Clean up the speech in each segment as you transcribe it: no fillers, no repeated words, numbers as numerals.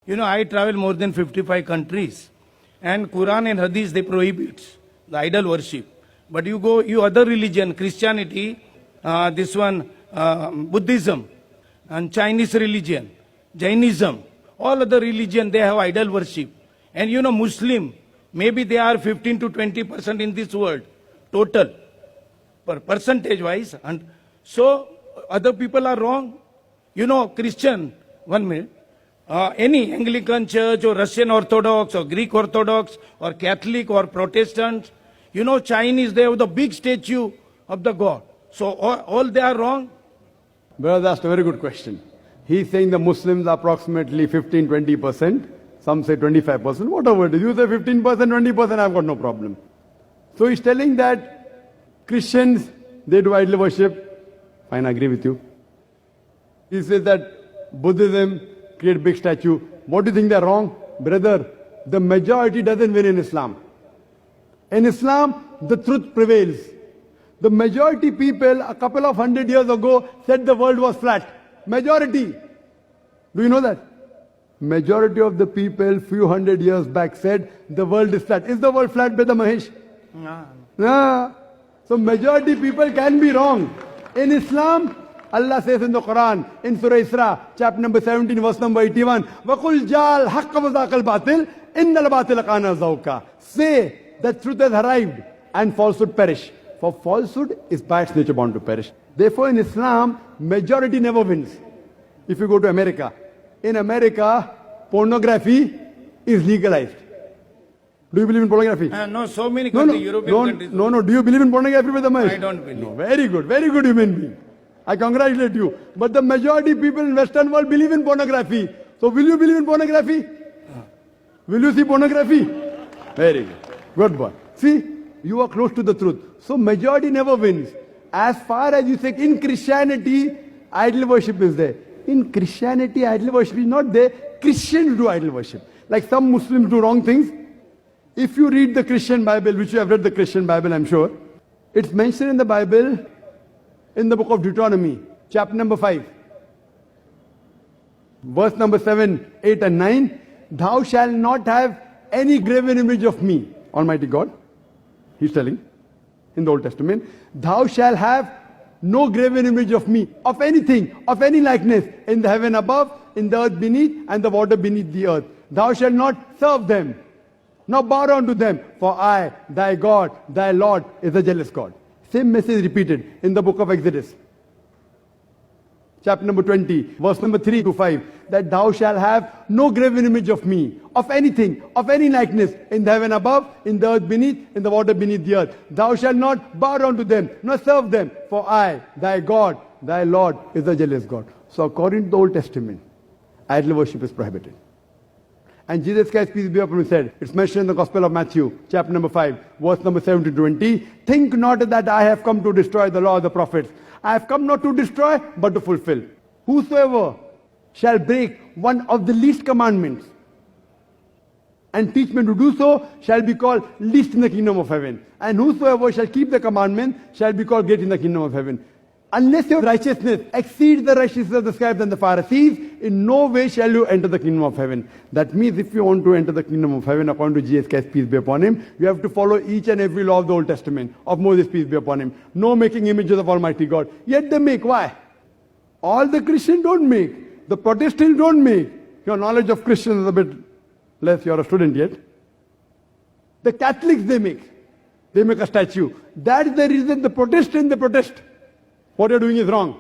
I travel more than 55 countries. And Quran and Hadith, they prohibit the idol worship. But you other religion, Christianity, Buddhism, and Chinese religion, Jainism, all other religion, they have idol worship. And Muslim, maybe they are 15 to 20% in this world, total, percentage wise. And so other people are wrong. Christian, 1 minute, any Anglican church or Russian Orthodox or Greek Orthodox or Catholic or Protestant, Chinese, they have the big statue of the God. So all they are wrong. Brother asked a very good question. He's saying the Muslims are approximately 15-20%. Some say 25%. Whatever it is. You say 15%, 20%, I've got no problem. So he's telling that Christians, they do idol worship. Fine, I agree with you. He says that Buddhism create big statue. What do you think they're wrong? Brother, the majority doesn't win in Islam. In Islam, the truth prevails. The majority people a couple of 100 years ago said the world was flat. Majority. Do you know that? Majority of the people few hundred years back said the world is flat. Is the world flat, Brother Mahesh? No. So majority people can be wrong. In Islam, Allah says in the Quran, in Surah Isra, chapter number 17, verse number 81, وَقُلْ جَالْ حَقَّ وَزَاقَ الْبَاطِلِ إِنَّ الْبَاطِلَ كَانَ زَوْقًا. Say that truth has arrived and falsehood perish. For falsehood is by its nature bound to perish. Therefore in Islam, majority never wins. If you go to America, in America, pornography is legalized. Do you believe in pornography? No, so many countries, European countries. No. Do you believe in pornography, Brother Mahesh? I don't believe. No, very good human being. I congratulate you. But the majority people in Western world believe in pornography. So will you believe in pornography? Will you see pornography? Very good. Good boy. See, you are close to the truth. So majority never wins. As far as you say, in Christianity, idol worship is there. In Christianity, idol worship is not there. Christians do idol worship. Like some Muslims do wrong things. If you read the Christian Bible, which you have read the Christian Bible, I'm sure, it's mentioned in the Bible, in the book of Deuteronomy, chapter number 5, verse number 7, 8 and 9, thou shalt not have any graven image of me, Almighty God. He's telling in the Old Testament, thou shalt have no graven image of me, of anything, of any likeness, in the heaven above, in the earth beneath, and the water beneath the earth. Thou shalt not serve them, nor bow down to them, for I, thy God, thy Lord, is a jealous God. Same message repeated in the book of Exodus, chapter number 20, verse number 3 to 5, that thou shalt have no graven image of me, of anything, of any likeness, in the heaven above, in the earth beneath, in the water beneath the earth. Thou shalt not bow down to them, nor serve them, for I, thy God, thy Lord, is a jealous God. So according to the Old Testament, idol worship is prohibited. And Jesus Christ, peace be upon him, said, it's mentioned in the Gospel of Matthew, chapter number 5, verse number 7 to 20, think not that I have come to destroy the law of the prophets. I have come not to destroy, but to fulfill. Whosoever shall break one of the least commandments and teach men to do so shall be called least in the kingdom of heaven. And whosoever shall keep the commandment shall be called great in the kingdom of heaven. Unless your righteousness exceeds the righteousness of the scribes and the Pharisees, in no way shall you enter the kingdom of heaven. That means if you want to enter the kingdom of heaven, according to Jesus Christ, peace be upon him, you have to follow each and every law of the Old Testament, of Moses, peace be upon him. No making images of Almighty God. Yet they make. Why? All the Christians don't make. The Protestants don't make. Your knowledge of Christians is a bit less. You're a student yet. The Catholics, they make. They make a statue. That's the reason the Protestants, they protest. What you're doing is wrong.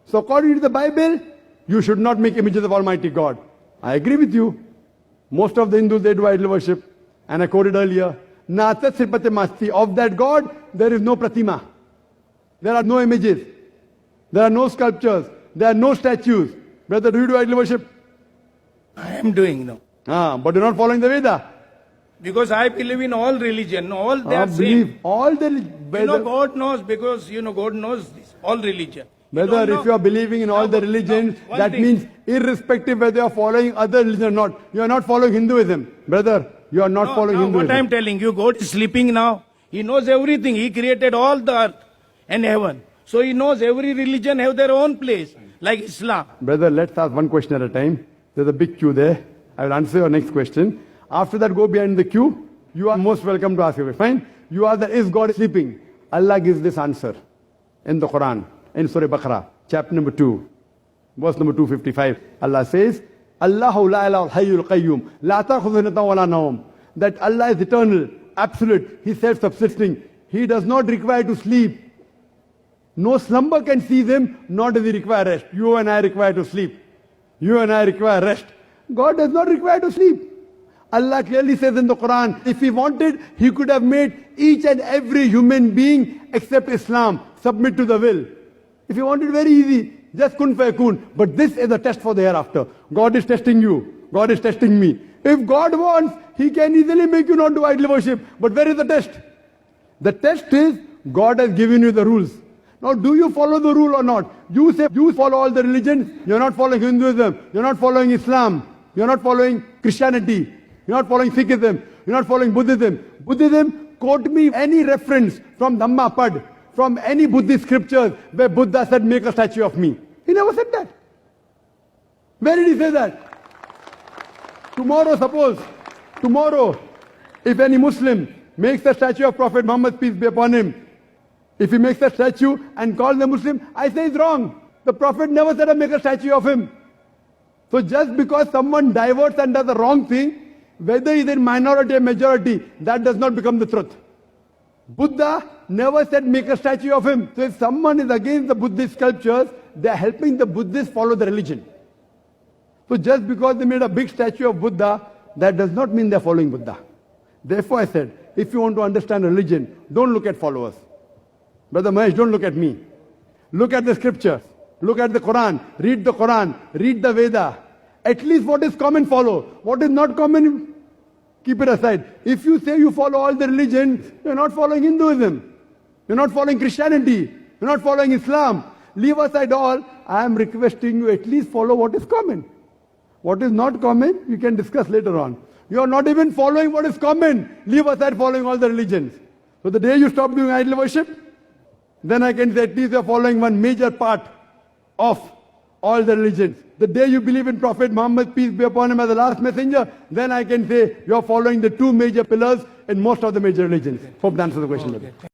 So according to the Bible, you should not make images of Almighty God. I agree with you. Most of the Hindus, they do idol worship. And I quoted earlier, Nata Sripate Masti. Of that God, there is no pratima. There are no images. There are no sculptures. There are no statues. Brother, do you do idol worship? I am doing now. But you're not following the Veda. Because I believe in all religion. All they are same. All the God knows, because God knows this. All religion. Brother, if you are believing in all the religions, that means irrespective whether you are following other religion or not, you are not following Hinduism. Brother, you are not following Hinduism. What I am telling you, God is sleeping now. He knows everything. He created all the earth and heaven. So he knows every religion have their own place, like Islam. Brother, let's ask one question at a time. There's a big queue there. I will answer your next question. After that, go behind the queue. You are most welcome to ask your question. Fine? You are the, is God sleeping? Allah gives this answer in the Quran, in Surah Baqarah, chapter number 2, verse number 255. Allah says, Allahu la ilaha hayyul qayyum, la ta'khudhuhu sinatun wa la nawm. That Allah is eternal, absolute, He is self-subsisting. He does not require to sleep. No slumber can seize Him, nor does He require rest. You and I require to sleep. You and I require rest. God does not require to sleep. Allah clearly says in the Quran, if He wanted, He could have made each and every human being except Islam submit to the will. If He wanted, very easy, just kun fayakun. But this is a test for the hereafter. God is testing you. God is testing me. If God wants, He can easily make you not do idol worship. But where is the test? The test is, God has given you the rules. Now, do you follow the rule or not? You say you follow all the religions. You're not following Hinduism. You're not following Islam. You're not following Christianity. You're not following Sikhism. You're not following Buddhism. Buddhism, quote me any reference from Dhammapad, from any Buddhist scriptures where Buddha said, make a statue of me. He never said that. Where did he say that? Tomorrow, if any Muslim makes a statue of Prophet Muhammad, peace be upon him, if he makes a statue and calls the Muslim, I say it's wrong. The Prophet never said, make a statue of him. So just because someone diverts and does the wrong thing, whether he's in minority or majority, that does not become the truth. Buddha never said make a statue of him. So if someone is against the Buddhist sculptures, they are helping the Buddhists follow the religion. So just because they made a big statue of Buddha, that does not mean they are following Buddha. Therefore I said, if you want to understand religion, don't look at followers. Brother Mahesh, don't look at me. Look at the scriptures. Look at the Quran. Read the Veda. At least what is common, follow. What is not common, keep it aside. If you say you follow all the religions, you're not following Hinduism. You're not following Christianity. You're not following Islam. Leave aside all. I am requesting you at least follow what is common. What is not common, we can discuss later on. You are not even following what is common. Leave aside following all the religions. So the day you stop doing idol worship, then I can say at least you are following one major part of all the religions. The day you believe in Prophet Muhammad, peace be upon him, as the last messenger, then I can say you are following the two major pillars in most of the major religions. Hope that answers the question. Okay.